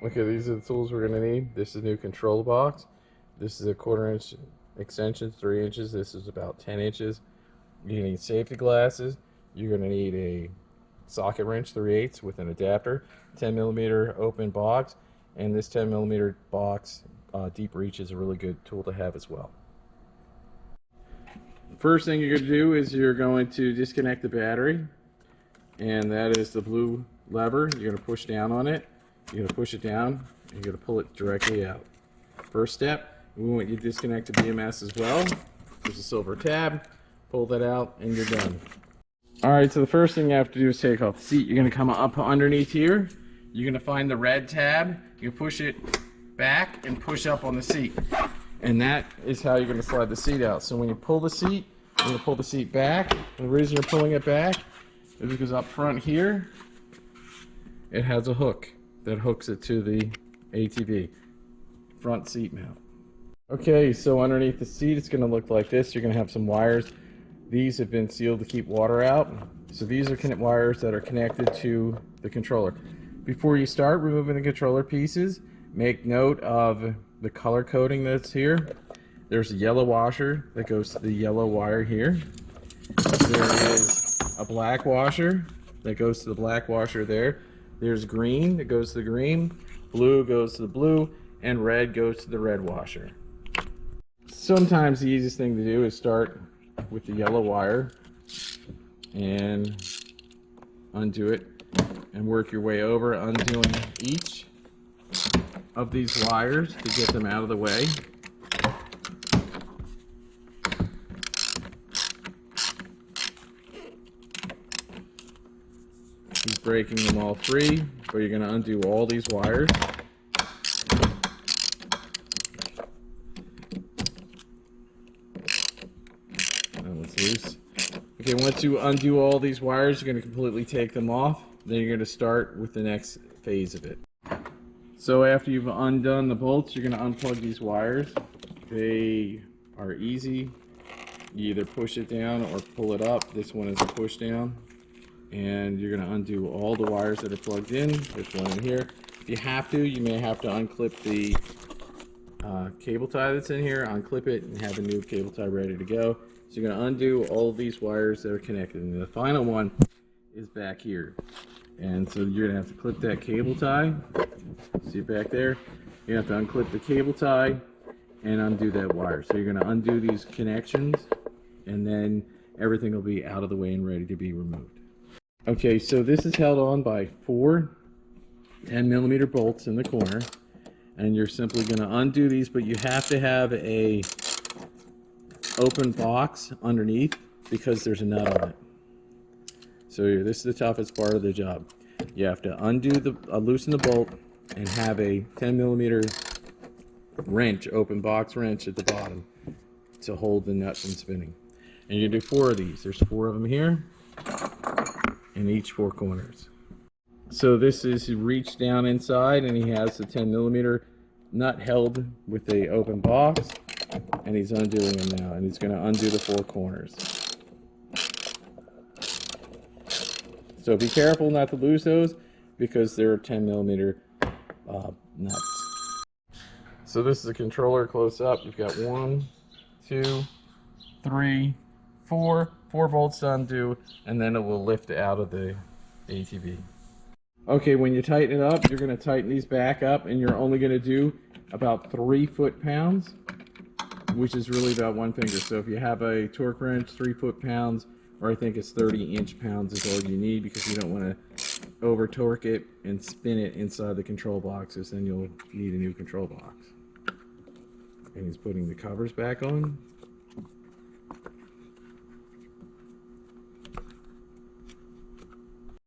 Okay, these are the tools we're going to need. This is a new control box. This is a 1/4 inch extension, 3 inches. This is about 10 inches. You're going to need safety glasses. You're going to need a socket wrench 3/8 with an adapter, 10mm open box, and this 10mm box deep reach is a really good tool to have as well. First thing you're going to do is you're going to disconnect the battery, and that is the blue lever. You're going to push down on it. You're going to push it down, and you're going to pull it directly out. First step, we want you to disconnect the BMS as well. There's a silver tab. Pull that out, and you're done. Alright, so the first thing you have to do is take off the seat. You're going to come up underneath here. You're going to find the red tab. You push it back and push up on the seat. And that is how you're going to slide the seat out. So when you pull the seat, you're going to pull the seat back. And the reason you're pulling it back is because up front here, it has a hook that hooks it to the ATV front seat mount. Okay, so underneath the seat, it's going to look like this. You're going to have some wires. These have been sealed to keep water out. So these are wires that are connected to the controller. Before you start removing the controller pieces, make note of the color coding that's here. There's a yellow washer that goes to the yellow wire here. There is a black washer that goes to the black washer there. There's green that goes to the green, blue goes to the blue, and red goes to the red washer. Sometimes the easiest thing to do is start with the yellow wire and undo it and work your way over, undoing each of these wires to get them out of the way. He's breaking them all free, but you're going to undo all these wires. That one's loose. Okay, once you undo all these wires, you're going to completely take them off. Then you're going to start with the next phase of it. So after you've undone the bolts, you're going to unplug these wires. They are easy. You either push it down or pull it up. This one is a push down. And you're going to undo all the wires that are plugged in. There's one in here. If you have to, you may have to unclip the cable tie that's in here, unclip it, and have a new cable tie ready to go. So you're going to undo all of these wires that are connected. And the final one is back here. And so you're going to have to clip that cable tie. See it back there? You have to unclip the cable tie and undo that wire. So you're going to undo these connections, and then everything will be out of the way and ready to be removed. Okay, so this is held on by 4 10mm bolts in the corner, and you're simply going to undo these, but you have to have a open box underneath because there's a nut on it. So this is the toughest part of the job. You have to loosen the bolt and have a 10mm wrench, open box wrench at the bottom to hold the nut from spinning. And you do 4 of these. There's 4 of them here in each 4 corners. So this is reached down inside, and he has the 10mm nut held with the open box, and he's undoing them now, and he's going to undo the 4 corners. So be careful not to lose those because they're 10mm nuts. So this is a controller close up. You've got 1, 2, 3, 4 bolts to undo, and then it will lift out of the ATV. Okay, when you tighten it up, you're going to tighten these back up, and you're only going to do about 3 foot-pounds, which is really about 1 finger. So if you have a torque wrench, 3 foot-pounds, or I think it's 30 inch-pounds is all you need, because you don't want to over torque it and spin it inside the control boxes, then you'll need a new control box. And he's putting the covers back on.